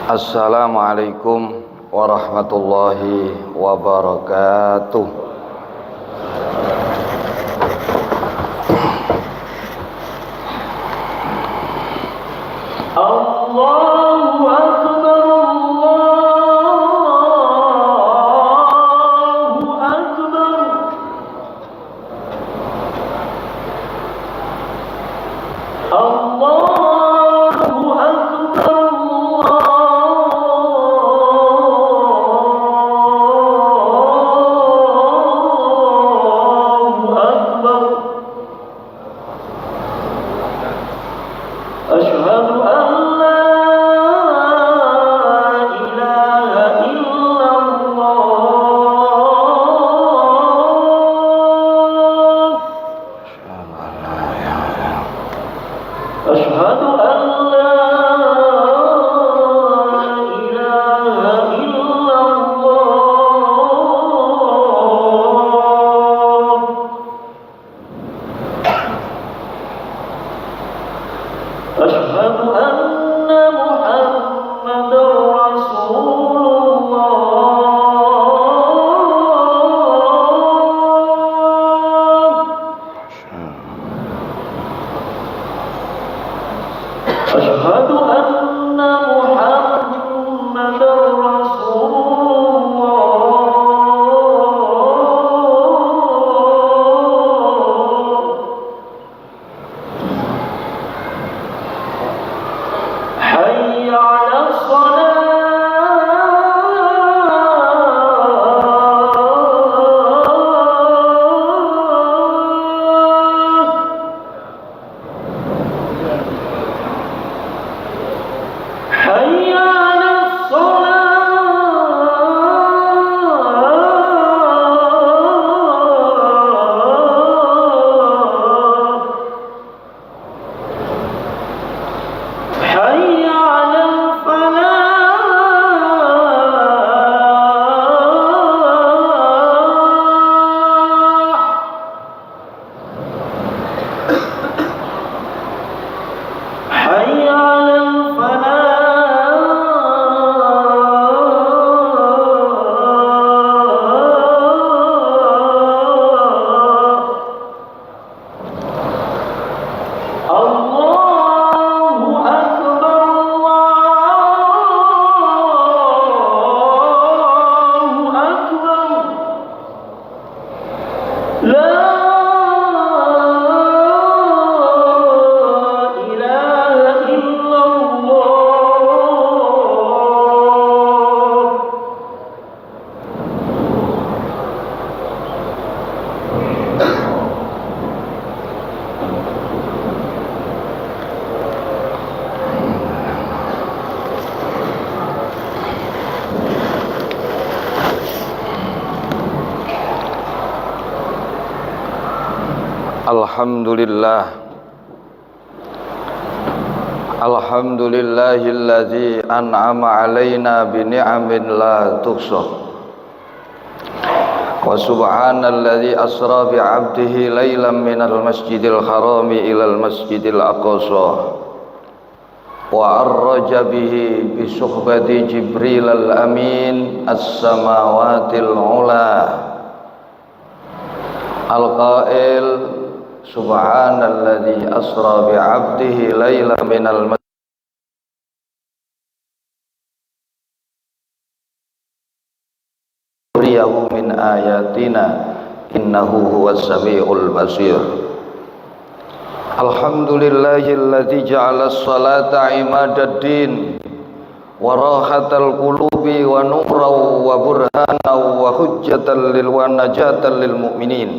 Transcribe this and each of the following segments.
Assalamualaikum warahmatullahi wabarakatuh. Allahu Akbar, Allahu Akbar. Allahu Alhamdulillahilladzi an'ama alaina bi ni'amin la tuhsa. Wa subhanalladzi asra bi 'abdihi lailan minal masjidil harami ilal masjidil aqsa. Wa arraja bihi bi suhbati Jibril al-amin as-samawatil ula. Al-qail subhanalladzi asra bi 'abdihi lailan minal masjidil min ayatina innahu huwas samiul basir. Alhamdulillahilladzi ja'ala as-salata imadaddin wa rahatal qulubi wa nuran wa burhanan wa hujjatan lil wa najatan lil mu'minin.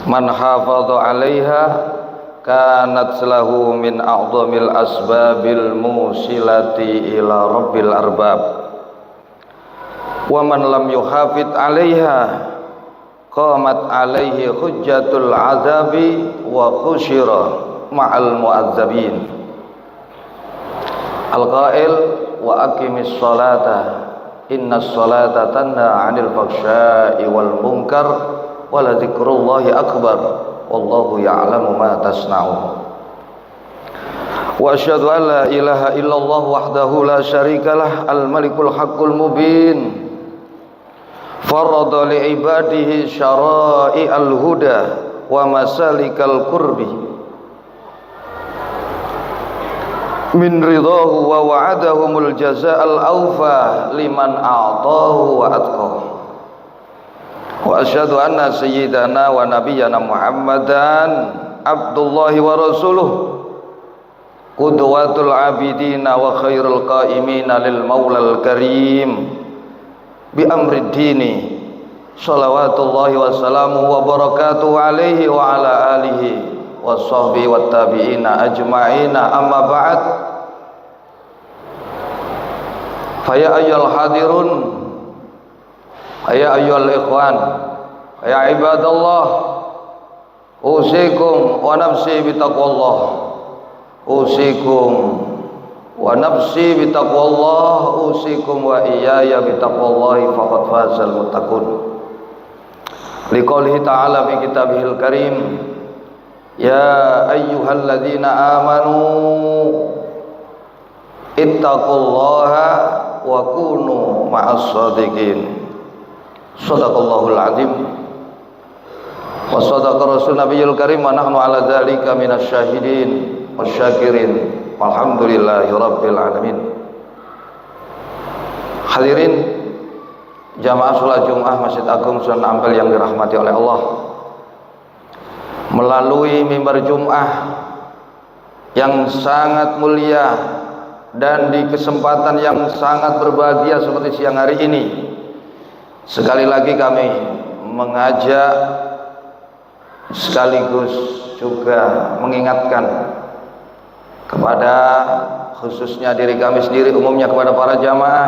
Man hafadha 'alaiha kanat lahu min a'dhamil asbabil musilati ila rabbil arbab. Wa man lam yuhafid 'alaiha qamat 'alaihi hujjatul 'adzabi wa khusyira ma'al mu'adzabin. Al-qail wa aqimis salata innas salata tanha 'anil fahsya'i wal munkar wala dzikrullahi akbar wallahu ya'lamu ma tasna'un. Wa asyhadu an la ilaha illallah wahdahu la syarikalah al-malikul haqqul mubin farada li ibadihi syara'i'al huda wa masalikal qurbi min ridahu wa wa'adahumul jazaa'al awfa liman a'tahu wa atqahu. Wa asyhadu anna sayyidana wa nabiyyana Muhammadan abdullahi wa rasuluh qudwatul abidina wa khairul qaimina lil maulal karim bi amri dini salawatullahi wa salamu wa barakatuhu alaihi wa ala alihi wa sahbihi wa tabi'ina ajma'ina amma ba'd. Faya ayyuhal hadirun, ya ayyuhal ikhwan, ya ibadallah, usikum wa nafsi bitaqwallah, usikum wa nafsi bitaqwallah, usikum wa iyaya bitaqwallahi faqad fazal muttaqun. Liqaulihi ta'ala fi kitabihil karim, ya ayyuhalladzina amanu ittaqullaha wa kunu ma'as shadiqin. Shadaqallahul azim wa sadaqa rasul nabiyul karim wa nahnu ala dzalika minasy syahidin wasyakirin walhamdulillahi rabbil alamin. Hadirin jamaah salat Jumat Masjid Agung Sunan Ampel yang dirahmati oleh Allah, melalui mimbar Jumat yang sangat mulia dan di kesempatan yang sangat berbahagia seperti siang hari ini, sekali lagi kami mengajak sekaligus juga mengingatkan kepada khususnya diri kami sendiri, umumnya kepada para jamaah,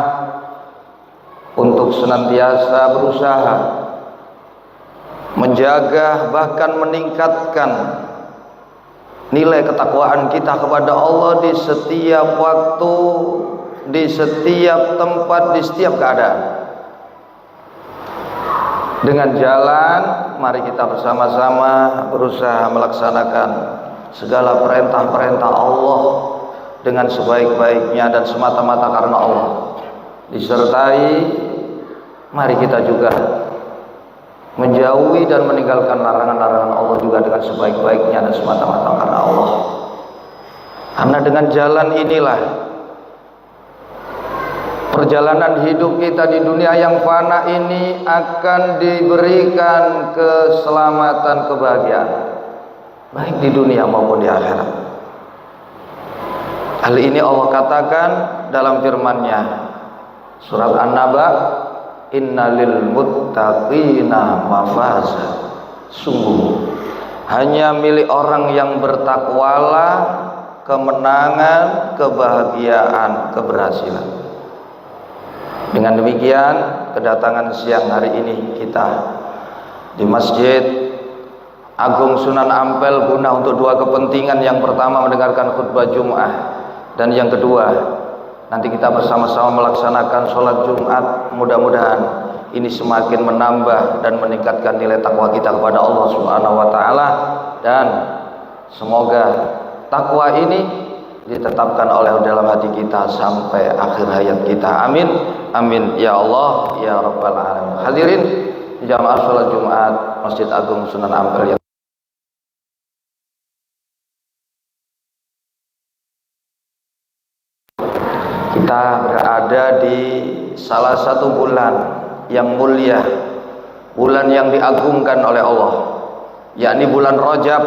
untuk senantiasa berusaha menjaga bahkan meningkatkan nilai ketakwaan kita kepada Allah di setiap waktu, di setiap tempat, di setiap keadaan. Dengan jalan, mari kita bersama-sama berusaha melaksanakan segala perintah-perintah Allah dengan sebaik-baiknya dan semata-mata karena Allah. Disertai, mari kita juga menjauhi dan meninggalkan larangan-larangan Allah juga dengan sebaik-baiknya dan semata-mata karena Allah. Karena dengan jalan inilah perjalanan hidup kita di dunia yang fana ini akan diberikan keselamatan, kebahagiaan, baik di dunia maupun di akhirat. Hal ini Allah katakan dalam firman-Nya surat An-Naba, innalil muttaqina mafaza, sungguh hanya milik orang yang bertakwalah kemenangan, kebahagiaan, keberhasilan. Dengan demikian, kedatangan siang hari ini kita di Masjid Agung Sunan Ampel guna untuk dua kepentingan. Yang pertama mendengarkan khutbah Jumat, dan yang kedua nanti kita bersama-sama melaksanakan sholat Jumat. Mudah-mudahan ini semakin menambah dan meningkatkan nilai takwa kita kepada Allah Subhanahu wa taala, dan semoga takwa ini ditetapkan oleh dalam hati kita sampai akhir hayat kita. Amin, amin ya Allah ya rabbal alamin. Hadirin jamaah sholat Jumat Masjid Agung Sunan Ampel yang kita berada di salah satu bulan yang mulia, bulan yang diagungkan oleh Allah, yakni bulan Rajab,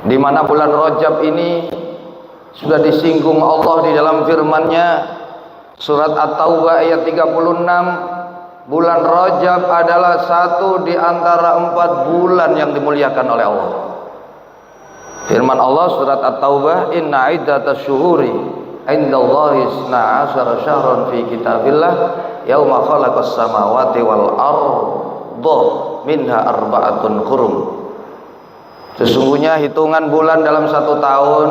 di mana bulan Rajab ini sudah disinggung Allah di dalam firman-Nya surat At-Taubah ayat 36. Bulan Rajab adalah satu di antara 4 bulan yang dimuliakan oleh Allah. Firman Allah surat At-Taubah, inna iddatasy syuhuri indallahi isna asyara syahran fi kitabillah yauma khalaqas samawati wal arda minha arba'atun hurum. Sesungguhnya hitungan bulan dalam 1 tahun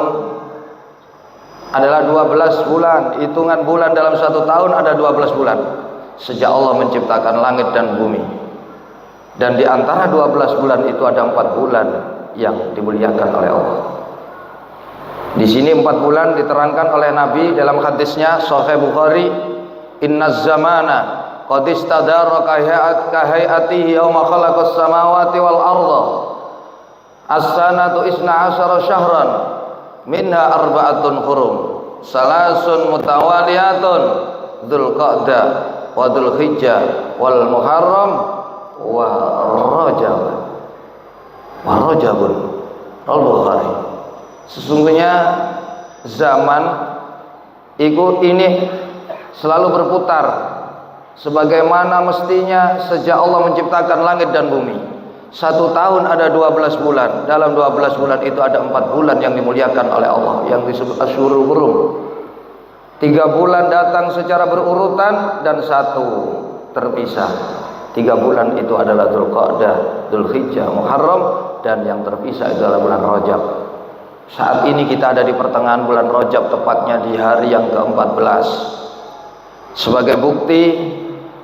adalah 12 bulan. Hitungan bulan dalam 1 tahun ada 12 bulan sejak Allah menciptakan langit dan bumi. Dan di antara 12 bulan itu ada 4 bulan yang dimuliakan oleh Allah. Di sini 4 bulan diterangkan oleh Nabi dalam hadisnya Sahih Bukhari, "Innaz zamana qad istadara ka hayatihi yawma khalaqas samawati wal arda. As-sanatu 12 syahran minha arba'atun hurum. Salasun mutawaliyatun Dzulqa'dah wa Dzulhijjah wal Muharram wa Rajab." Wa Rajabun. Al-Bukhari. Sesungguhnya zaman ini selalu berputar sebagaimana mestinya sejak Allah menciptakan langit dan bumi. 1 tahun ada 12 bulan. Dalam 12 bulan itu ada 4 bulan yang dimuliakan oleh Allah, yang disebut Asyhurul Hurum. 3 bulan datang secara berurutan dan 1 terpisah. 3 bulan itu adalah Dzulqa'dah, Dzulhijjah, Muharram, dan yang terpisah itu adalah bulan Rajab. Saat ini kita ada di pertengahan bulan Rajab, tepatnya di hari yang ke-14. Sebagai bukti,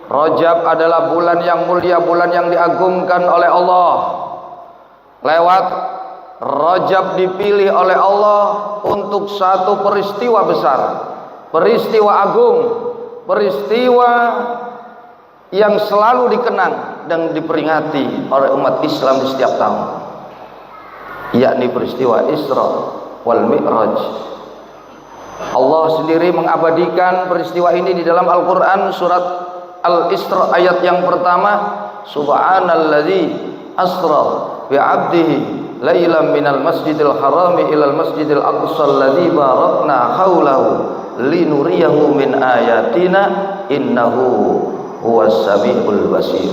Rajab adalah bulan yang mulia, bulan yang diagungkan oleh Allah. Lewat Rajab dipilih oleh Allah untuk satu peristiwa besar, peristiwa agung, peristiwa yang selalu dikenang dan diperingati oleh umat Islam di setiap tahun, yakni peristiwa Isra wal Mi'raj. Allah sendiri mengabadikan peristiwa ini di dalam Al-Quran surat Al-Isra ayat yang pertama, Subhanalladzi asra bi'abdihi lailan minal masjidil harami ilal masjidil aqsa alladzi barakna haulahu linuriyahu min ayatina innahu huwas samiul basir.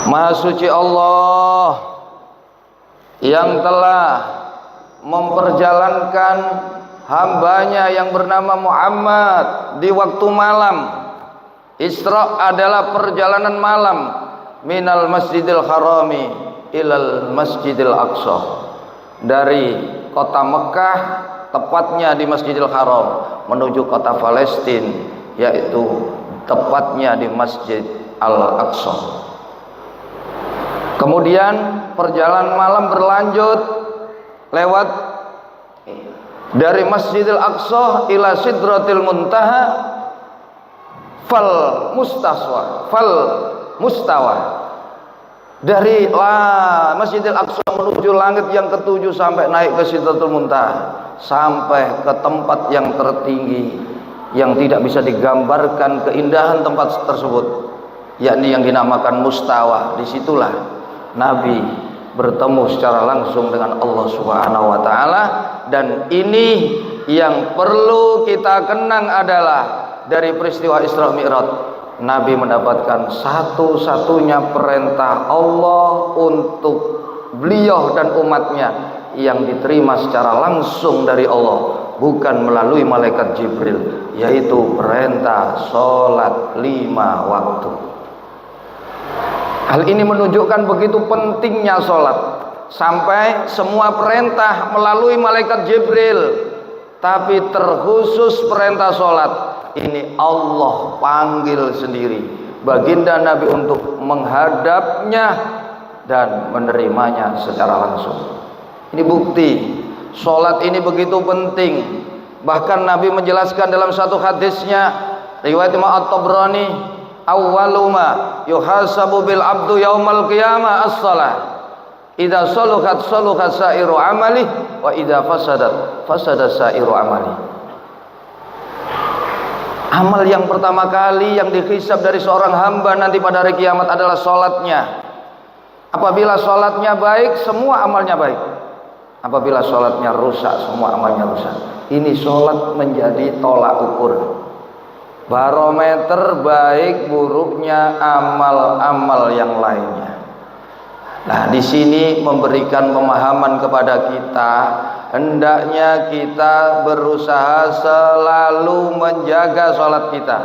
Maha suci Allah yang telah memperjalankan hambanya yang bernama Muhammad di waktu malam. Isra adalah perjalanan malam minal masjidil harami ilal masjidil aqsa, dari kota Mekah, tepatnya di Masjidil Haram, menuju kota Palestina, yaitu tepatnya di Masjid Al-Aqsa. Kemudian perjalanan malam berlanjut lewat dari Masjidil Aqsa ila Sidratil Muntaha fal mustawa. Dari Masjidil Aqsa menuju langit yang ke-7 sampai naik ke Sidratul Muntaha, sampai ke tempat yang tertinggi yang tidak bisa digambarkan keindahan tempat tersebut, yakni yang dinamakan Mustawa. Disitulah Nabi bertemu secara langsung dengan Allah Subhanahu wa Ta'ala. Dan ini yang perlu kita kenang adalah dari peristiwa Isra Mi'raj, Nabi mendapatkan satu-satunya perintah Allah untuk beliau dan umatnya yang diterima secara langsung dari Allah, bukan melalui malaikat Jibril, yaitu perintah sholat 5 waktu. Hal ini menunjukkan begitu pentingnya sholat, sampai semua perintah melalui malaikat Jibril, tapi terkhusus perintah sholat ini Allah panggil sendiri baginda Nabi untuk menghadapnya dan menerimanya secara langsung. Ini bukti sholat ini begitu penting. Bahkan Nabi menjelaskan dalam satu hadisnya riwayat Imam At-Tabrani, awwaluma yuhasabu bil abdu yaumal qiyamah as-shalah. Idza saluhat saluhat sairu amali wa idza fasadat fasada sairu amali. Amal yang pertama kali yang dihisab dari seorang hamba nanti pada hari kiamat adalah sholatnya. Apabila sholatnya baik, semua amalnya baik. Apabila sholatnya rusak, semua amalnya rusak. Ini sholat menjadi tolak ukur, barometer baik buruknya amal-amal yang lainnya. Nah, di sini memberikan pemahaman kepada kita, hendaknya kita berusaha selalu menjaga sholat kita.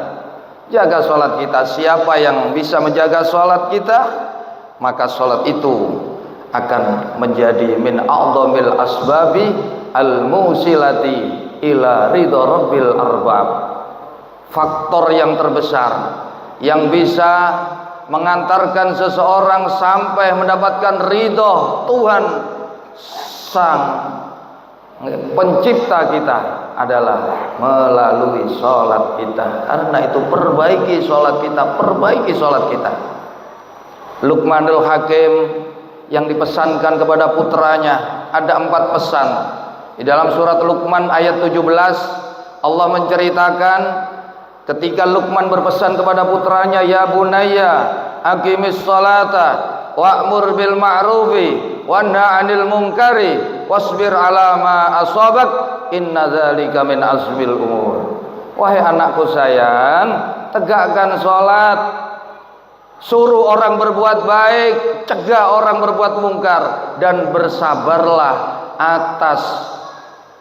Jaga sholat kita. Siapa yang bisa menjaga sholat kita, maka sholat itu akan menjadi min a'dhamil asbabi al-musilati ila ridha rabbil arbab. Faktor yang terbesar yang bisa mengantarkan seseorang sampai mendapatkan ridho Tuhan Sang pencipta kita adalah melalui sholat kita. Karena itu perbaiki sholat kita, perbaiki sholat kita. Luqmanul Hakim yang dipesankan kepada putranya, ada 4 pesan. Di dalam surat Luqman ayat 17 Allah menceritakan ketika Luqman berpesan kepada putranya, ya bunayya aqimis sholata wa'mur bil ma'rufi wanha 'anil munkari wasbir 'ala ma asabak inna dzalika min azmil umur. Wahai anakku sayang, tegakkan sholat, suruh orang berbuat baik, cegah orang berbuat mungkar, dan bersabarlah atas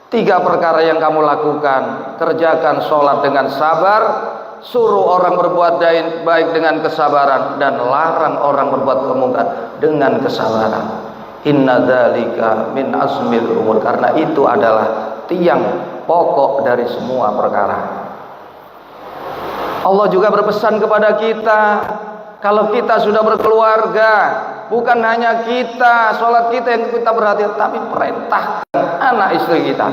3 perkara yang kamu lakukan. Kerjakan sholat dengan sabar, suruh orang berbuat baik dengan kesabaran, dan larang orang berbuat mungkar dengan kesabaran. Inna dzalika min azmil umur. Karena itu adalah tiang pokok dari semua perkara. Allah juga berpesan kepada kita, kalau kita sudah berkeluarga, bukan hanya kita, sholat kita yang kita perhatikan, tapi perintahkan anak istri kita.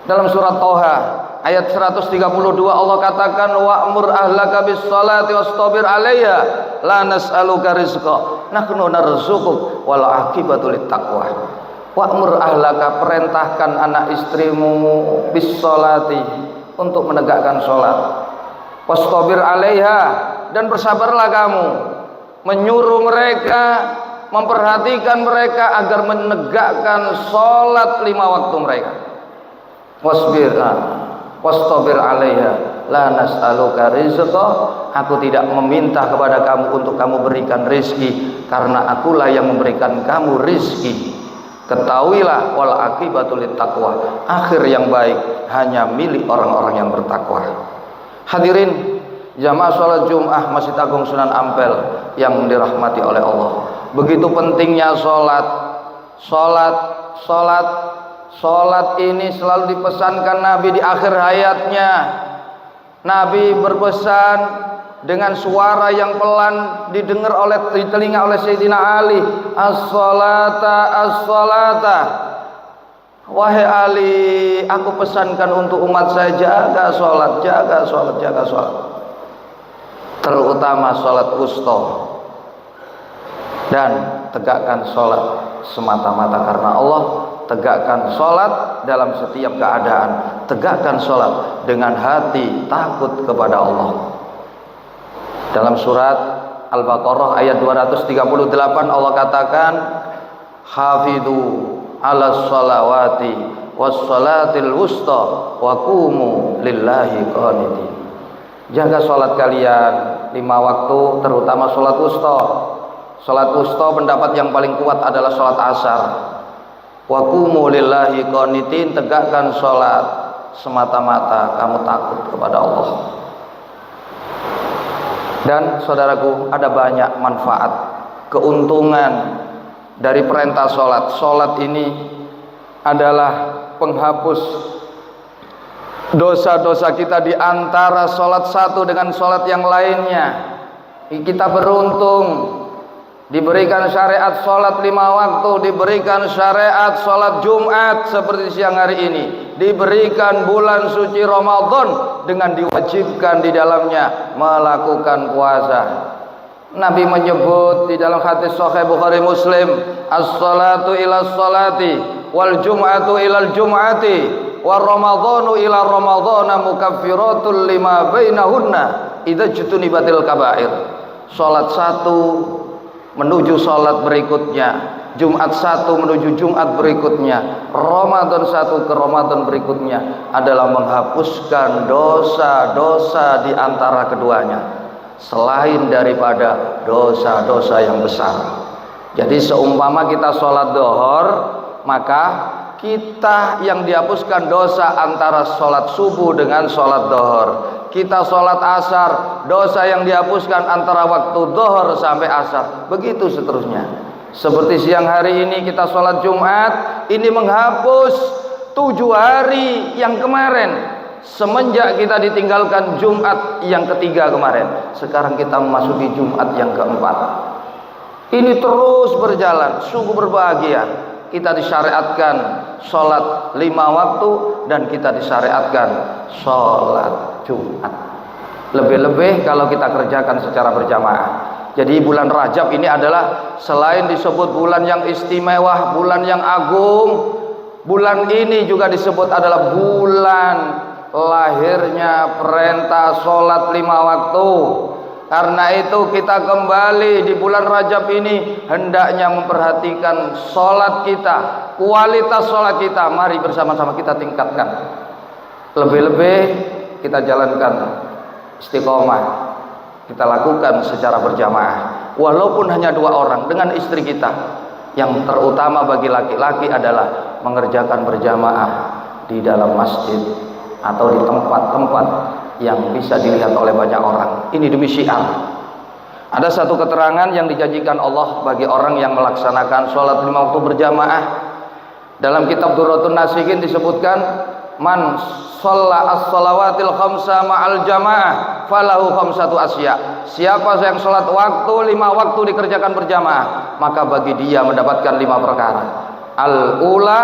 Dalam surat Toha ayat 132 Allah katakan, wa'mur ahlaka bis sholati wastabir 'alaiha la nas'aluka rizqa nahnu narzuquk wal 'aqibatu lit taqwa. Wa'mur ahlaka, perintahkan anak istrimu bis sholati, untuk menegakkan sholat, wastabir 'alaiha, dan bersabarlah kamu, menyuruh mereka, memperhatikan mereka agar menegakkan sholat 5 waktu mereka. Wastabir 'alaiha la nas'aluka rizqa, aku tidak meminta kepada kamu untuk kamu berikan rizki, karena akulah yang memberikan kamu rizki. Ketahuilah wal aqibatu lit taqwa, akhir yang baik hanya milik orang-orang yang bertakwa. Hadirin jamaah sholat Jum'ah Masjid Agung Sunan Ampel yang dirahmati oleh Allah, begitu pentingnya sholat ini selalu dipesankan Nabi di akhir hayatnya. Nabi berpesan dengan suara yang pelan, didengar di telinga oleh Sayyidina Ali, as-sholata, as-sholata. Wahai Ali, aku pesankan untuk umat saya, jaga sholat, jaga sholat, jaga sholat, terutama sholat wusta, dan tegakkan sholat semata-mata karena Allah. Tegakkan sholat dalam setiap keadaan, tegakkan sholat dengan hati takut kepada Allah. Dalam surat Al-Baqarah ayat 238 Allah katakan, hafidhu ala sholawati was sholatil wusta wa qumu lillahi qanitin. Jaga sholat kalian 5 waktu, terutama sholat wusta. Sholat wusta pendapat yang paling kuat adalah sholat asar. Wa qumu lillahi qanitin, tegakkan sholat semata-mata kamu takut kepada Allah. Dan saudaraku, ada banyak manfaat, keuntungan dari perintah sholat. Sholat ini adalah penghapus dosa-dosa kita di antara sholat satu dengan sholat yang lainnya. Kita beruntung diberikan syariat sholat 5 waktu, diberikan syariat sholat Jumat seperti siang hari ini, diberikan bulan suci Ramadan dengan diwajibkan di dalamnya melakukan puasa. Nabi menyebut di dalam hadis Sahih Bukhari Muslim, as-salatu ila salati wal jum'atu ilal jum'ati wa ramadhanu ila ramadhana mukaffiratun lima bainahunna idza jutunibatil kabair. Salat satu menuju salat berikutnya, Jumat satu menuju Jumat berikutnya, Ramadan satu ke Ramadan berikutnya adalah menghapuskan dosa-dosa di antara keduanya, selain daripada dosa-dosa yang besar. Jadi seumpama kita sholat dohor, maka kita yang dihapuskan dosa antara sholat subuh dengan sholat dohor. Kita sholat asar, dosa yang dihapuskan antara waktu dohor sampai asar. Begitu seterusnya. Seperti siang hari ini kita sholat Jumat, ini menghapus 7 hari yang kemarin. Semenjak kita ditinggalkan Jumat yang ketiga kemarin, sekarang kita memasuki Jumat yang keempat. Ini terus berjalan, sungguh berbahagia. Kita disyariatkan sholat 5 waktu dan kita disyariatkan sholat Jumat. Lebih-lebih kalau kita kerjakan secara berjamaah. Jadi bulan Rajab ini adalah selain disebut bulan yang istimewa, bulan yang agung, bulan ini juga disebut adalah bulan lahirnya perintah sholat 5 waktu. Karena itu kita kembali di bulan Rajab ini hendaknya memperhatikan sholat kita, kualitas sholat kita. Mari bersama-sama kita tingkatkan. Lebih-lebih kita jalankan istiqomah, kita lakukan secara berjamaah. Walaupun hanya 2 orang dengan istri kita. Yang terutama bagi laki-laki adalah mengerjakan berjamaah di dalam masjid atau di tempat-tempat yang bisa dilihat oleh banyak orang. Ini demi syiar. Ada satu keterangan yang dijanjikan Allah bagi orang yang melaksanakan sholat 5 waktu berjamaah. Dalam kitab Durratun Nasihin disebutkan, man shalla as-shalawatil khamsa ma'al jamaah falahu khamsatu asya. Siapa yang sholat waktu 5 waktu dikerjakan berjamaah, maka bagi dia mendapatkan 5 perkara. Al-ula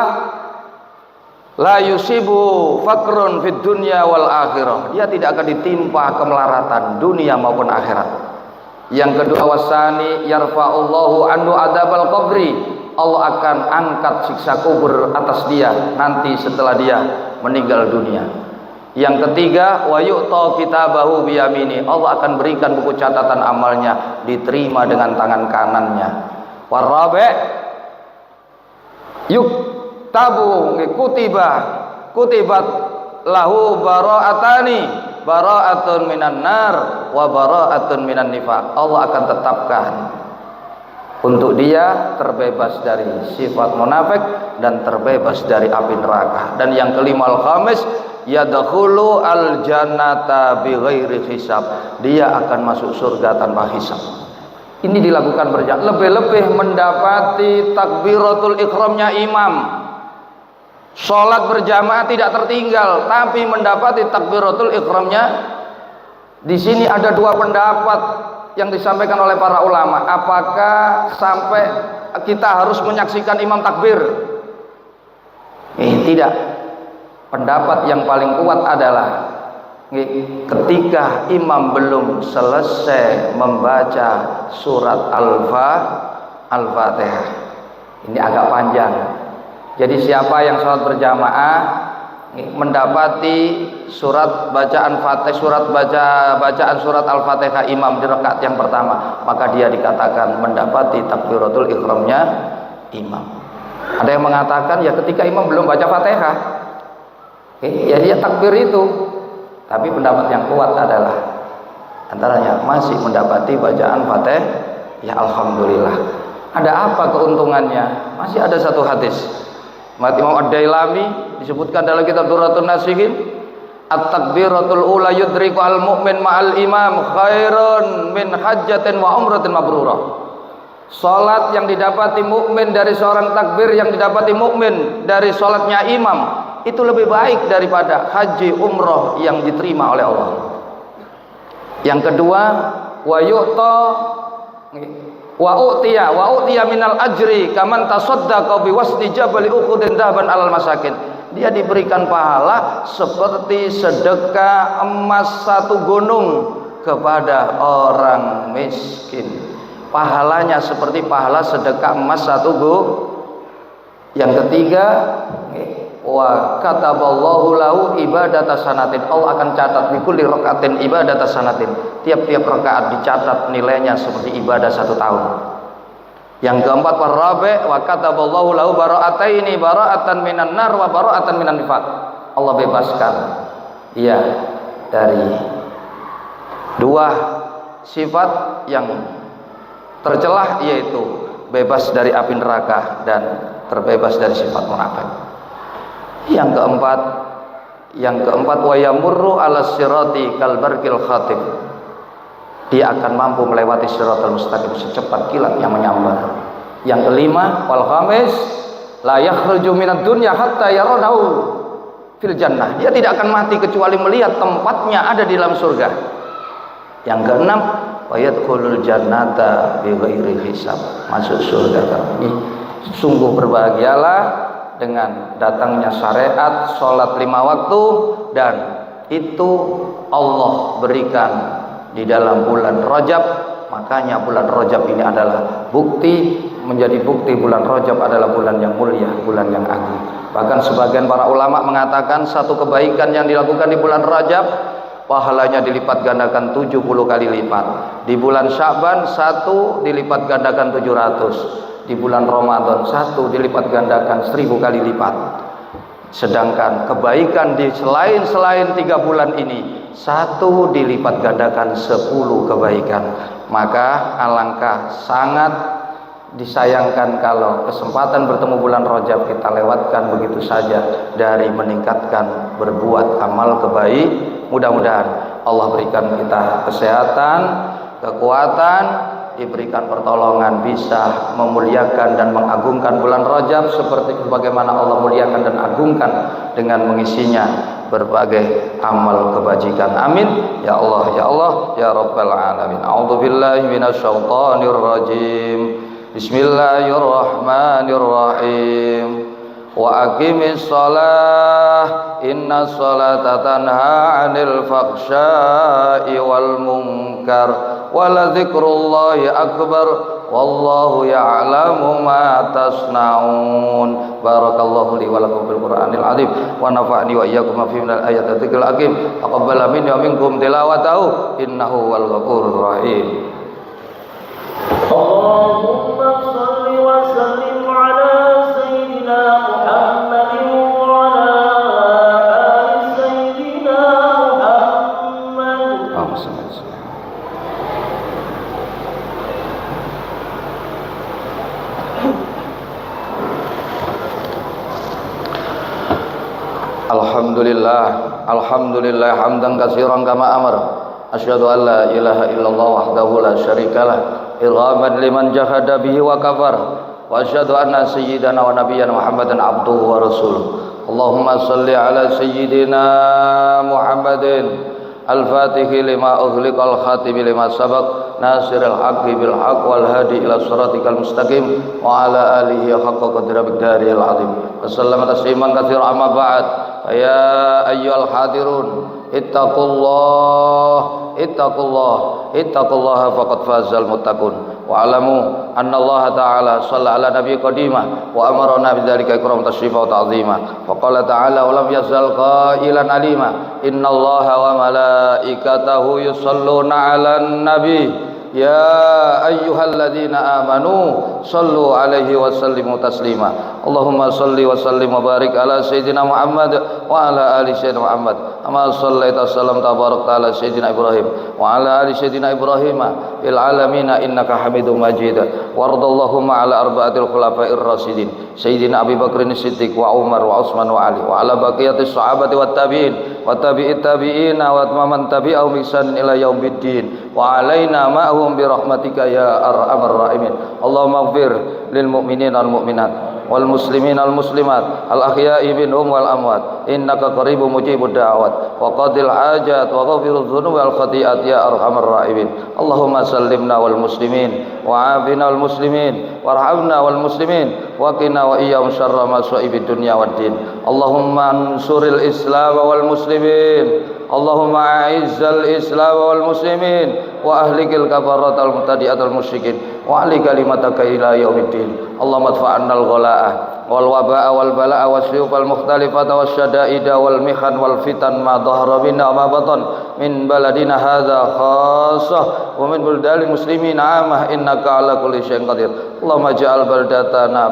la yusibu fakrun fid dunya wal akhirah. Dia tidak akan ditimpa kemelaratan dunia maupun akhirat. Yang kedua, wasani yarfa'ullahu anhu adzabal qabri. Allah akan angkat siksa kubur atas dia nanti setelah dia meninggal dunia. Yang ketiga, wa yu'ta kitabahu biyamini. Allah akan berikan buku catatan amalnya diterima dengan tangan kanannya. Warabi tabu kutibat lahu bara'atun minan nar wa bara'atun minan nifaq. Allah akan tetapkan untuk dia terbebas dari sifat munafik dan terbebas dari api neraka. Dan yang kelima, al-khamis yadkhulu al-jannata bighairi hisab. Dia akan masuk surga tanpa hisab. Ini dilakukan berjamaah. Lebih-lebih mendapati takbiratul ihramnya imam. Sholat berjamaah tidak tertinggal, tapi mendapati takbiratul ihramnya. Di sini ada 2 pendapat yang disampaikan oleh para ulama. Apakah sampai kita harus menyaksikan imam takbir? Tidak. Pendapat yang paling kuat adalah ketika imam belum selesai membaca surat Al-Fatihah. Ini agak panjang. Jadi siapa yang sholat berjamaah mendapati bacaan surat Al-Fatihah imam di rakaat yang pertama, maka dia dikatakan mendapati takbiratul ihramnya imam. Ada yang mengatakan ya ketika imam belum baca Fatihah, ya dia takbir itu. Tapi pendapat yang kuat adalah antaranya masih mendapati bacaan Fatihah, ya alhamdulillah. Ada apa keuntungannya? Masih ada satu hadis Imam Ad-Dailami disebutkan dalam kitab Durratun Nasihin, at-takbiratul ula yudriku al-mu'min ma'al imam khairun min hajjatin wa umratin mabrurah. Salat yang didapati mukmin dari seorang takbir yang didapati mukmin dari salatnya imam itu lebih baik daripada haji umrah yang diterima oleh Allah. Yang kedua, wa yu'ta wa utiya minal ajri kaman tasaddaqa bi wasdi jabal Uhudin dhahaban alal masakin. Dia diberikan pahala seperti sedekah emas 1 gunung kepada orang miskin. Pahalanya seperti pahala sedekah emas 1 gunung. Yang ketiga, wa kataballahu lahu ibadata sanatin. Allah akan catat di kulli rakaatin ibadata sanatin. Tiap-tiap rakaat dicatat nilainya seperti ibadah 1 tahun. Yang keempat, warabi wa kataballahu lahu bara'ataini bara'atan minan nar wa bara'atan minan nifaq. Allah bebaskan dia dari 2 sifat yang tercelah, yaitu bebas dari api neraka dan terbebas dari sifat munafik. Yang keempat wa yamurru 'alas sirati kal barqil khatib. Dia akan mampu melewati siratal mustaqim secepat kilat yang menyambar. Yang kelima, wal khamis la yakhruju minad dunya hatta yarawnahu fil jannah. Dia tidak akan mati kecuali melihat tempatnya ada di dalam surga. Yang keenam, wa yadkhulul jannata bighairi hisab. Masuk surga kami. Sungguh berbahagialah dengan datangnya syariat sholat 5 waktu, dan itu Allah berikan di dalam bulan Rajab. Makanya bulan Rajab ini adalah menjadi bukti bulan Rajab adalah bulan yang mulia, bulan yang agung. Bahkan sebagian para ulama mengatakan satu kebaikan yang dilakukan di bulan Rajab pahalanya dilipat gandakan 70 kali lipat. Di bulan Sya'ban 1 dilipat gandakan 700. Di bulan Ramadan 1 dilipat gandakan 1000 kali lipat. Sedangkan kebaikan di selain 3 bulan ini 1 dilipat gandakan 10 kebaikan. Maka alangkah sangat disayangkan kalau kesempatan bertemu bulan Rajab kita lewatkan begitu saja dari meningkatkan berbuat amal kebaik. Mudah-mudahan Allah berikan kita kesehatan, kekuatan, diberikan pertolongan bisa memuliakan dan mengagungkan bulan Rajab seperti bagaimana Allah muliakan dan agungkan dengan mengisinya berbagai amal kebajikan. Amin ya Allah ya Allah ya Rabbal alamin. A'udzubillahi minasyaitonir rajim. Bismillahirrahmanirrahim. Wa aqimis shalah innas salata tanha 'anil fakhsya'i wal munkar wa la dzikrullahi akbar wallahu ya'lamu ma tasna'un. Barakallahu li wa lakum fil Qur'anil azim wa nafa'ni wa iyyakum ma fihi minal ayati dzikril hakim. Taqabbal minni wa minkum tilawatahu innahu wal ghafurur rahim. Allahumma shalli wa sallim ala sayyidina Muhammadin wa ala ali sayyidina Muhammad. Alhamdulillah, alhamdulillah hamdan katsiran kama amar. Asyhadu an la ilaha illallah wahdahu la syarikalah irghaman liman jahada bihi wa kafar. Wa asyhadu anna sayyidana wa nabiyyana Muhammadan abduhu wa rasuluh. Allahumma salli ala sayyidina Muhammadin al-fatihi lima ughliqal khatimi lima sabaq nasiril haqqi bil haqq wal hadi ila siratikal mustaqim wa ala alihi haqqa qadri miqdaril azim. Wassalamu tasliman katsiran amma ba'd. Ya ayyuhal hadirun ittaqullah faqad fazal muttaqun wa alamu anna Allah ta'ala shalla ala nabiy qadimah wa amarna bidzalika ikram tashrifa wa ta'zima. Fa qala ta'ala wa lam yazal qailan alima innallaha wa malaikatahu yusholluna 'alan nabi ya ayyuhalladzina amanu sallu alaihi wa sallimu taslima. Allahumma salli wa sallim wa barik ala sayyidina Muhammad wa ala ali sayyidina Muhammad kama sallaita sallam tabarakta ala sayyidina Ibrahim wa ala ali sayyidina Ibrahim fil alamin innaka Hamidum Majid. Wardallahumma ala arba'atil khulafa'ir rasyidin sayyidina Abi Bakrin Siddiq wa Umar wa Utsman wa Ali wa ala baqiyatis sahabati wat tabi'in wa tabi'it tabi'ina wa man tabi'ahum bi ihsan ila yaumiddin wa alaina ma'hum bi rahmatika ya arhamar rahimin. Allahumma ighfir lil mu'minina wal mu'minat wal muslimina wal muslimat al ahya'i minhum wal amwat innaka qaribun mujibud da'wat wa qadil hajat wa ghafirudz dzunubi wal khati'at ya arhamar rahimin. Allahumma sallimna wal muslimin wa afina wal muslimin warhamna wal muslimin wa qina wa iyyahum syarra masa'ibid dunya wad din. Allahumma ansuril islam wal muslimin. Allahumma a'izzal islam wal muslimin wa ahlikil kafaratal mubtadi'atal musyrikin wa ahli kalimataka ila yaumiddin. Allahumma adfa'annal ghala'ah wal waba'a wal bala'a wasyufal mukhtalifata wasyada'ida wal mihan wal fitan ma dhahara minna wa ma batan min baladina hadza khassah wa min buldalil muslimin 'amah innaka 'ala kulli syai'in qadir. Allahumma ja'al baldatana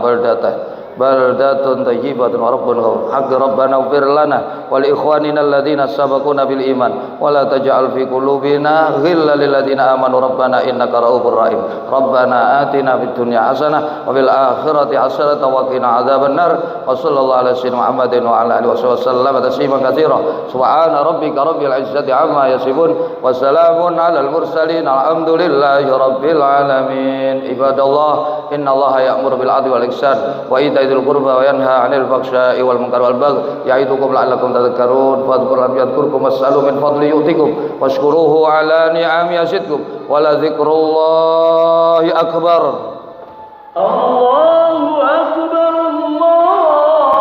baldatun thayyibatun wa rabbun ghafur. Haqq rabbana ighfir lana wa li ikhwanina alladhina sabaquna bil iman wa la taj'al fi qulubina ghillan lil ladzina amanu rabbana innaka ra'ufur rahim. Rabbana atina fid dunya hasanah wa fil akhirati hasanah wa qina adzaban nar. Wa sallallahu ala sayyidina Muhammadin wa ala alihi wasallam tasliman katsira. Subhana rabbika rabbil izzati amma yasifun wa salamun alal mursalin alhamdulillahi rabbil alamin. Ibadallah innallaha ya'muru bil 'adli wal ihsan wa itaa'il qurba wa yanha 'anil fakhsya'i wal munkar wal baghi ya'idukum la'allakum tadhakkarun. Fadhkurullah yadhkurkum was'alu min fadli yu'tikum washkuruhu 'ala ni'ami yazidkum wa la dzikrullahi akbar. Allahu akbar. Allah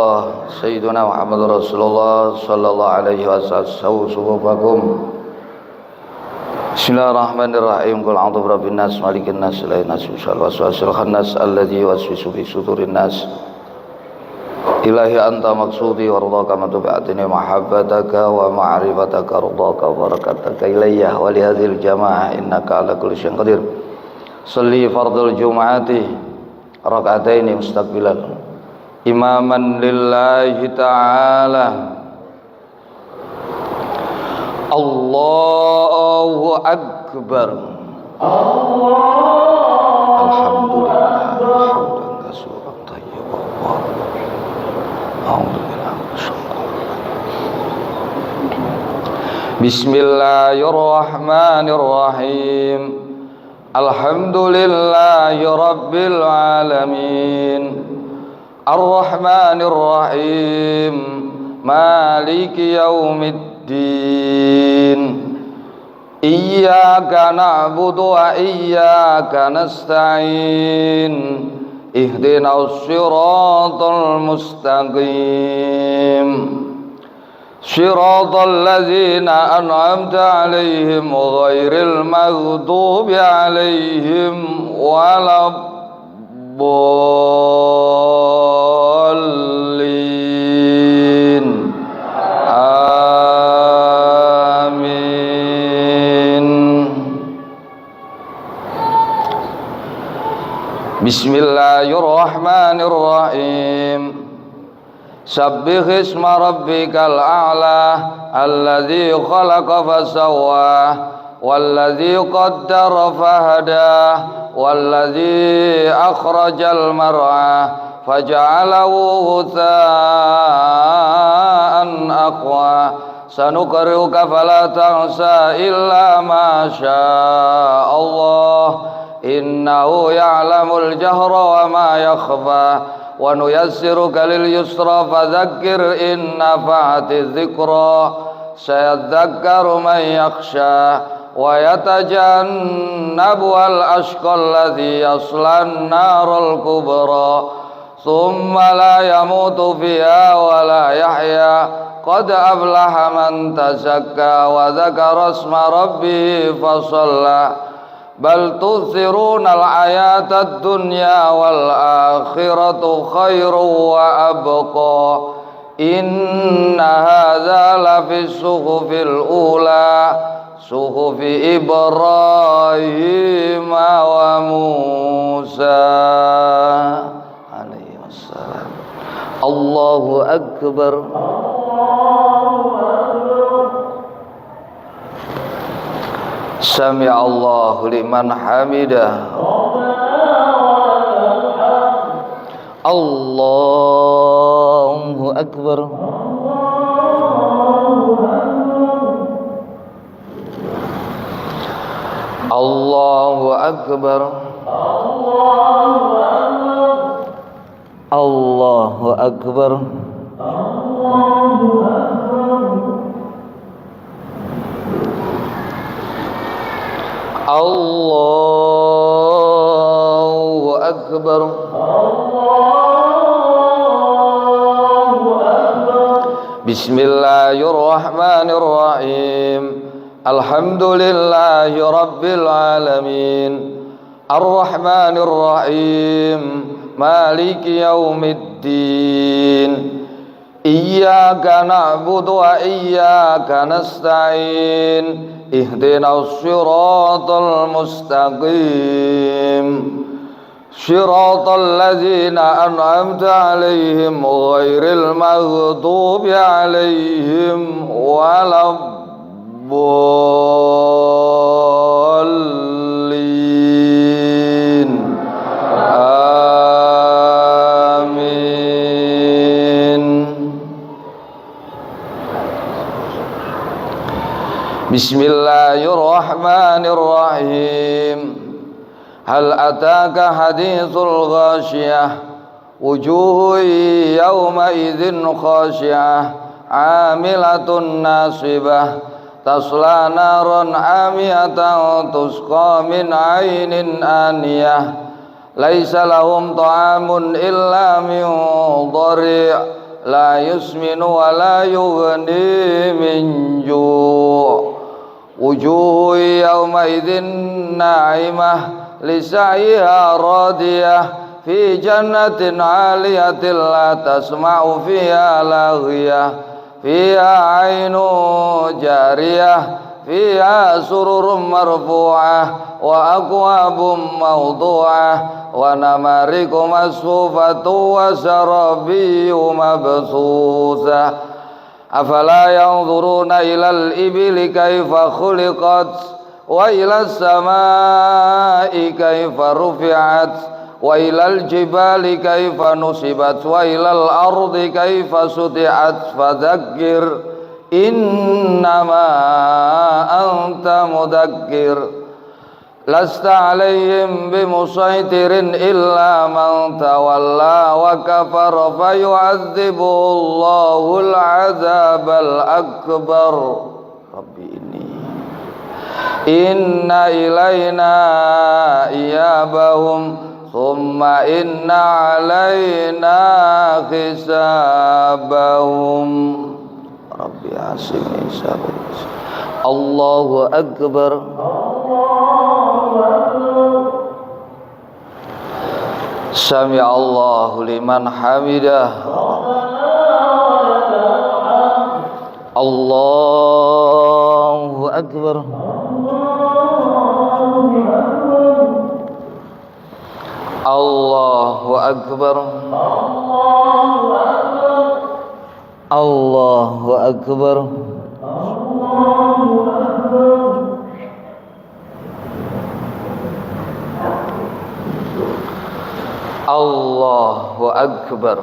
Allah Sayyiduna Muhammad Rasulullah sallallahu alaihi wasallam subuhakum. Bismillahirrahmanirrahim. Qul a'udzu birabbin nas malikin nas ilahin nas waswasil khannas alladzi yuwaswisu fi sudurin nas. Ilahi anta maksudi wardaka matubi'atini mahabbataka wa ma'rifataka ardaka wa barakataka ilayya wa li hadhil jamaah innaka ala kulli syai'in qadir. Salli fardul jumu'ati raka'ataini mustaqbilal imaman lillahi ta'ala. Allahu akbar. Alhamdulillah hamdan katsiran thayyiban. Bismillahirrahmanirrahim. Alhamdulillahi rabbil alamin. Ar-Rahmanir-Rahim. Maliki yaumiddin. Iyyaka na'budu wa iyyaka nasta'in. Ihdinas siratal mustaqim. Siratal ladzina an'amta 'alaihim ghairil maghdubi 'alaihim waladdallin. Amin. Bismillahirrahmanirrahim. Sabbih isma rabbikal a'la alladzi khalaqa fasawwa walladzi qaddara fahada walladzi akhrajal mar'a faja'alahu ghutha'an aqwa. Sanuqri'uka fala tansa illa ma syaa Allah innahu ya'lamul jahra wa ma yakhfa. Wa nuyassiruka lil yusra fadzakkir in nafa'ati dzikra sayadzakkaru man yakhsha wa yatajannabu al ashqa alladzi yaslan naral kubra thumma la yamutu fiha wa la yahya qad aflaha man tazakka wa dzakara isma rabbih fasalla. Bal tu'thirunal hayatad dunya wal akhiratu khairu wa abqa. Inna hadza lafi suhufil ula suhufi Ibrahim wa Musa alaihi wassalam. Allahu akbar. Sami Allahu liman hamidah. Allahu akbar. Allahu akbar. Allahu akbar. Allahu akbar. Bismillahirrahmanirrahim. Alhamdulillahi rabbil alamin. Ar-Rahmanir-Rahim. Maliki yaumiddin. Iyyaka na'budu wa iyyaka nasta'in. Ihdinas siratal mustaqim. Siratal ladzina an'amta 'alaihim ghairil maghdubi 'alaihim waladdallin. Amin. Bismillahirrahmanirrahim. Hal ataka hadithul ghashiyah wujuhun yawma idzin khashiyah 'amilatun nasibah tasla naran 'amiyatan tusqa min 'ainin aniyah laisa lahum ta'amun illa min dhari' لا يسمن ولا يغني من جوع وجوه يومئذ ناعمة لسعيها راضية في جنة عالية لا تسمع فيها لاغية فيها عين جارية فيها سرر مرفوعة وأكواب موضوعة ونمارق مصفوفة وزرابي مبثوثة أفلا ينظرون إلى الإبل كيف خلقت وإلى السماء كيف رفعت وإلى الجبال كيف نصبت وإلى الأرض كيف سطحت فذكر إنما أنت مذكر لست عليهم بمسيطر إلا من تولى وكفر فيعذبه الله العذاب الأكبر ربي إن إلينا إيابهم ثم إن علينا حسابهم ربي عاصمني حسابهم الله أكبر سمع الله لمن حمده الله أكبر الله أكبر الله أكبر الله أكبر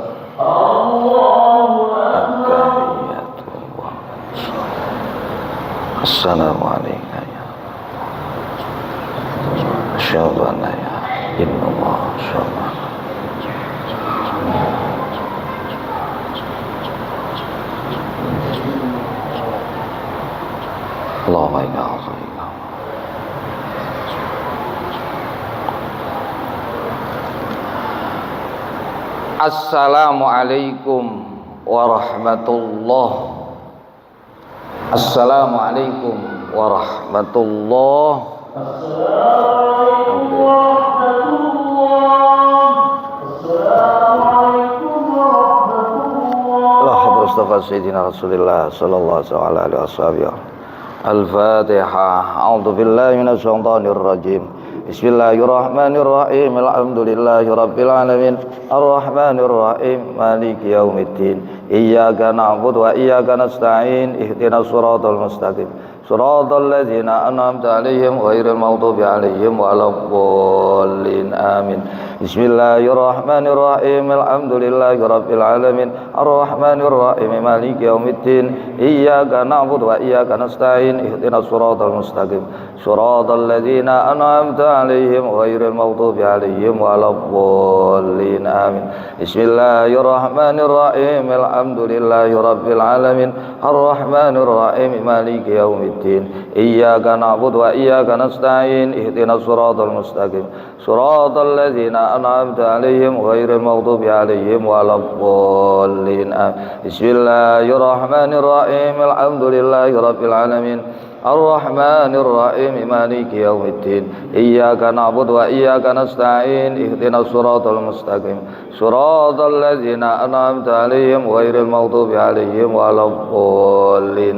السلام عليك يا أشهد أن لا إله إلا الله اللهم إنا أعوذ بك Assalamualaikum warahmatullahi. Assalamualaikum warahmatullahi. Mustafa Sayyidina Rasulullah sallallahu alaihi wasallam. Al-Fatihah. A'udzu billahi minasy syaithanir rajim. Bismillahirrahmanirrahim. Alhamdulillahi rabbil alamin. Arrahmanir rahim. Maliki yaumiddin. Iyyaka na'budu wa iyyaka nasta'in. Ihdinas siratal mustaqim. Siratal ladzina an'amta 'alaihim ghairil maghdubi 'alaihim waladdallin. Amin. Bismillahirrahmanirrahim. Alhamdulillahi rabbil alamin. Arrahmanir rahim. Maliki yaumiddin. Iyyaka na'budu wa iyyaka nasta'in. Ihdinas siratal mustaqim. Siratal ladzina an'amta 'alaihim ghairil maghdubi 'alaihim waladdallin. Amin. Bismillahirrahmanirrahim. Alhamdulillahi rabbil alamin. Arrahmanir rahim. Maliki yaumiddin. Iyyaka na'budu wa iyyaka nasta'in. Ihdinas siratal mustaqim. Siratal ladzina an'amta 'alaihim ghairil maghdubi 'alaihim waladdallin. Bismillahirrahmanirrahim. Alhamdulillahi rabbil alamin. Ar-Rahmanir Rahim. Maliki yaumiddin. Iyyaka na'budu wa iyyaka nasta'in. Ihdinas siratal mustaqim. Siratal ladzina an'amta 'alaihim ghairil maghdubi 'alaihim waladdallin.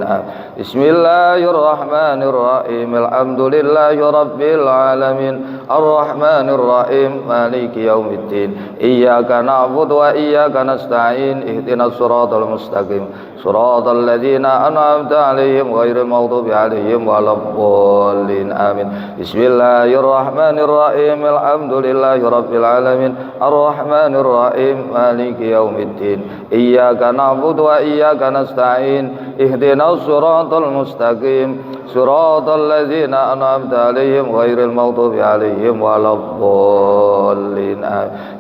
Bismillahirrahmanirrahim. Alhamdulillahi rabbil alamin. Ar-Rahmanir Rahim. Maliki yaumiddin. Iyyaka na'budu wa iyyaka nasta'in. Ihdinas siratal mustaqim. Siratal ladzina an'amta 'alaihim ghairil maghdubi 'alaihim waladdallin. Amin. Bismillahirrahmanirrahim. Alhamdulillahi rabbil alamin. Ar-Rahmanir Rahim. Maliki yaumiddin. Iyyaka na'budu wa iyyaka nasta'in. Ihdinas siratal mustaqim. صراط الذين أنعمت عليهم غير المغضوب عليهم ولا الضالين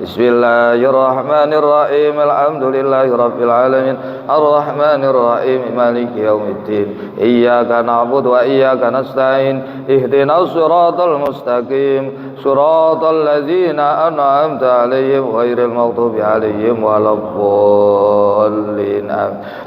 بسم الله الرحمن الرحيم الحمد لله رب العالمين الرحمن الرحيم مالك يوم الدين إياك نعبد وإياك نستعين اهدنا الصراط المستقيم صراط الذين أنعمت عليهم غير المغضوب عليهم ولا الضالين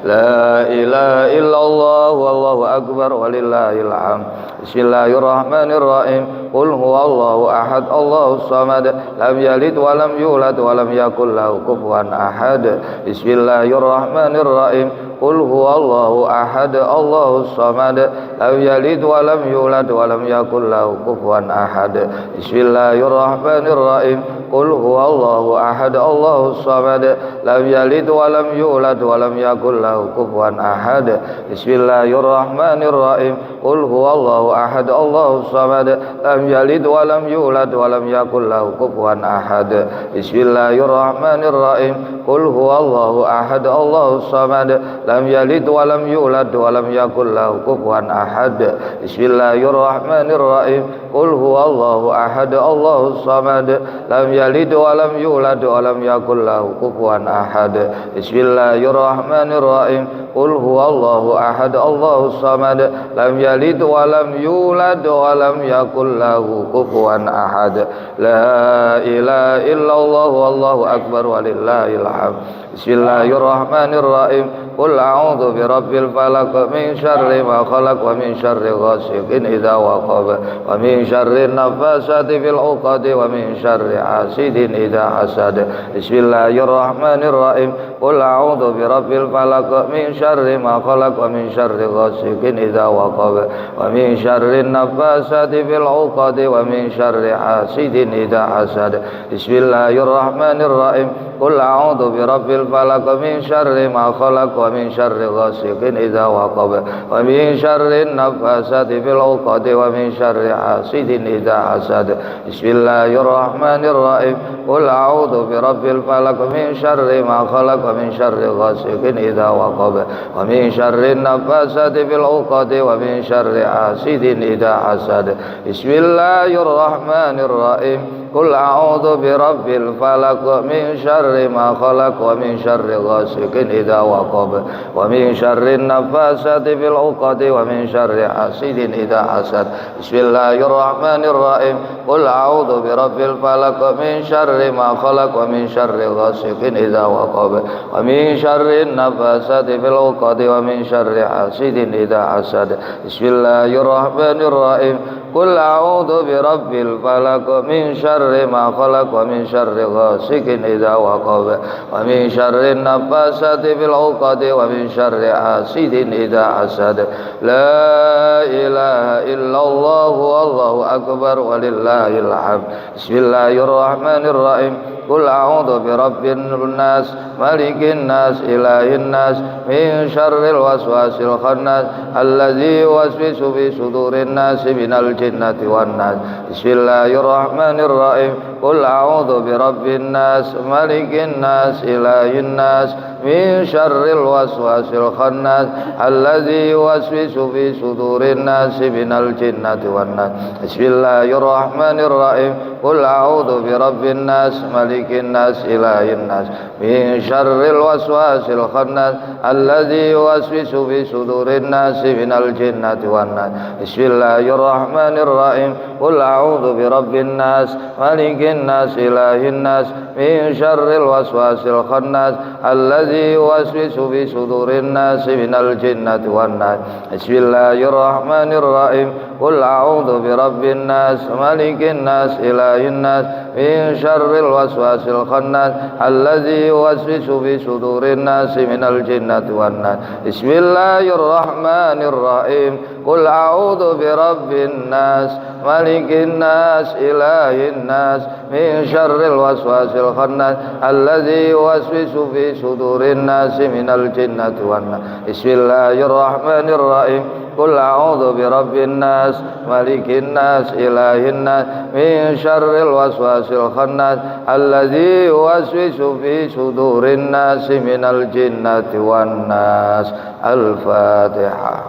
لا إله إلا الله والله أكبر ولله الحمد بسم الله الرحمن الرحيم قل هو الله أحد الله الصمد لم يلد ولم يولد ولم يكن له كفوا أحد بسم الله الرحمن الرحيم قل هو الله أحد الله الصمد لم يلد ولم يولد ولم يكن له كفوا أحد بسم الله الرحمن الرحيم قل هو الله أحد الله الصمد لم يلد ولم يولد ولم يكن له كفوا أحد بسم الله الرحمن الرحيم قل هو الله أحد الله الصمد لم يلد ولم يولد ولم يكن له كفوا أحد بسم الله الرحمن الرحيم قل هو الله أحد الله الصمد لم يلد ولم يولد ولم يكن له كفوا أحد بسم الله الرحمن الرحيم قل هو الله أحد الله الصمد لم يلد ولم يولد ولم يكن له كفوا أحد بسم الله الرحمن الرحيم قل هو الله أحد الله الصمد لم يلد ولم يولد ولم يكن له كفوا أحد لا إله إلا الله والله أكبر ولله الحمد بسم الله الرحمن الرحيم قل أعوذ برب الفلق من شر ما خلق ومن شر غاسق إذا وقب ومن شر النفاثات في العقد ومن شر حاسد إذا حسد بسم الله الرحمن الرحيم قل أعوذ برب الفلق من شر ما خلق ومن شر غاسق إذا وقب ومن شر النفاثات في العقد ومن شر حاسد إذا حسد بسم الله الرحمن الرحيم قل أعوذ برب الفلق من شر ما خلق ومن شر غاسق إذا وقب ومن شر النفاثات في العقد ومن شر حاسد إذا حسد بسم الله الرحمن الرحيم قل أعوذ برب الفلق من شر ما خلق ومن شر غاسق إذا وقب ومن شر النفاثات في العقد ومن شر حاسد إذا حسد بسم الله الرحمن الرحيم قل أعوذ برب الفلق من شر ما خلق ومن شر غاسق إذا وقب ومن شر النفاثات في العقد ومن شر حاسد إذا حسد بسم الله الرحمن الرحيم قل أعوذ برب الفلق من شر ما خلق ومن شر غاسق إذا وقب ومن شر النفاثات في العقد ومن شر حاسد إذا حسد بسم الله الرحمن الرحيم قل أعوذ برب الفلق من شر ما خلق ومن شر غاسق إذا وقب ومن شر النفاثات في العقد ومن شر حاسد إذا حسد لا إله إلا الله والله أكبر ولله الحمد بسم الله الرحمن الرحيم قل أعوذ برب الناس ملك الناس إله الناس من شر الوسواس الخناس الذي يوسوس في صدور الناس من الجنة والناس بسم الله الرحمن الرحيم قل أعوذ برب الناس ملك الناس إله الناس من شر الوسواس الخناس الذي يوسوس في صدور الناس من الجنة والناس بسم الله الرحمن الرحيم قل أعوذ برب الناس ملك الناس إله الناس من شر الوسواس الخناس الذي يوسوس في صدور الناس من الجنة والناس بسم الله الرحمن الرحيم قل أعوذ برب الناس ملك الناس إله الناس من شر الوسواس الخناس الذي يوسوس في صدور الناس من الجنة والناس بسم الله الرحمن الرحيم قل أعوذ برب الناس ملك الناس إله الناس من شر الوسواس الخناس الذي يوسوس في صدور الناس من الجنة والناس بسم الله الرحمن الرحيم قل أعوذ برب الناس ملك الناس إله الناس من شر الوسواس الخناس الذي يوسوس في صدور الناس من الجنة والناس بسم الله الرحمن الرحيم قل أعوذ برب الناس ملك الناس إله الناس من شر الوسواس الخناس الذي يوسوس في صدور الناس من الجنة والناس الفاتحة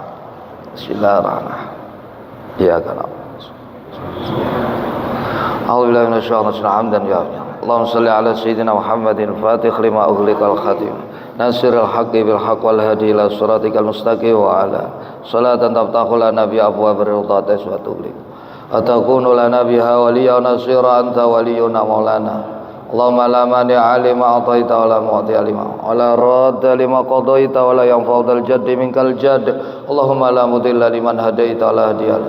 بسم الله الرحمن الرحيم Iyyaka na'budu. A'udzu billahi minasyaitonir rajim. Hamdan ya Allah. Allahumma shalli ala sayyidina Muhammadin fatih lima ughliqal khatim. Nasirul haqqi bil haqq wal hadi ila siratikal mustaqim wa ala salatan tabtaqu lana bi abwaabir ridwatis wa tughliq. Atakunu lana biha waliyyan nasira anta waliyuna maulana. Allahumma la mani'a lima ataita wa la mu'tiya lima wa la radda lima qadaita wa la yanfa'u dzal jaddi minkal jadd. Allahumma la mudilla liman hadaita wa la hadiya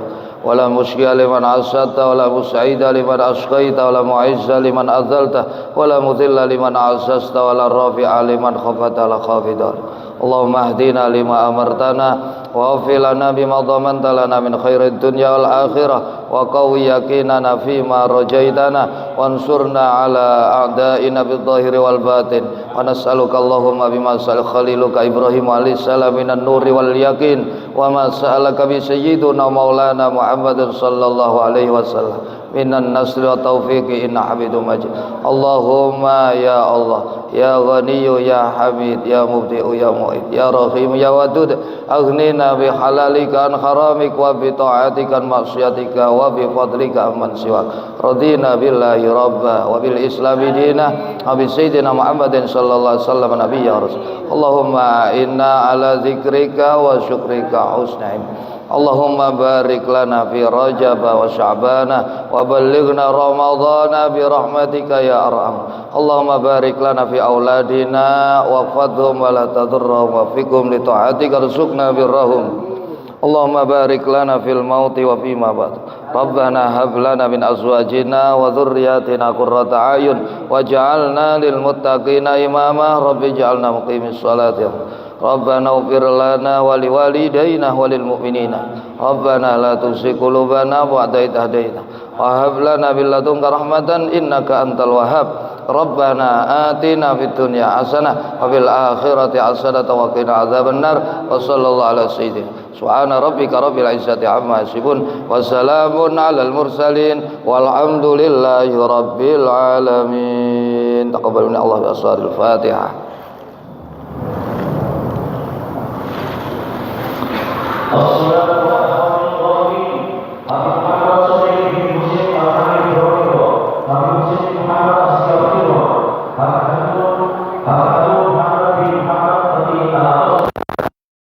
wa la mushqiya liman asata wa la mus'ida liman asqaita wa la mu'izza liman adzalta wa la mudilla liman azzazta wa la rafi'a liman khafata la khafida. Allahumma hdina lima amartana wa afilana bima dhamanta lana min khairid dunya wal akhirah wa qawwi yakinana fima rajaitana wansurna ala a'da'ina bidh-dhahiri wal batin wa nas'aluka Allahumma bima sa'al khaliluka Ibrahim alaihi salam minan nuri wal yakin wa ma sa'alaka bi sayyidina maulana Muhammadin sallallahu alaihi wasallam minan nasri wa taufiqi inna hamidum majid. Allahumma ya Allah ya Ghaniyyu ya Hamid ya Mubdi'u ya Mu'id ya Rahim ya Wadud aghnina bi halalika an haramik wa bi ta'atika an maksiatika wa bi fadlika amman siwak. Radina billahi rabba wa bil islami dina wa bi sayyidina Muhammadin sallallahu alaihi wasallam nabiyya rasul. Allahumma inna ala dzikrika wa syukrika husna. Allahumma barik lana fi Rajab wa Sya'bana wa ballighna Ramadhana bi rahmatika ya arham. Allahumma barik lana fi auladina wa fadhum wa la tadurrahum wa fikum li ta'atika rizqna birrahum. Allahumma barik lana fil mauti wa fima ba'd. Rabbana hab lana min azwajina wa dhurriyyatina qurrata a'yun waj'alna lil muttaqina imama. Rabbi ij'alna muqimis sholati. Rabbana ighfir lana wa liwalidayna wa lil mu'minina. Rabbana la tuzigh qulubana ba'da idh hadaytana wa hab lana min ladunka rahmatan innaka antal wahhab. Rabbana atina fid dunya hasanah wa fil akhirati hasanah wa qina adzabannar. Wa sallallahu ala sayyidina subhana rabbika rabbil izzati amma yasifun wa salamun alal mursalin walhamdulillahi rabbil alamin. Taqabbal minna Allah bi asraril Fatihah. Allah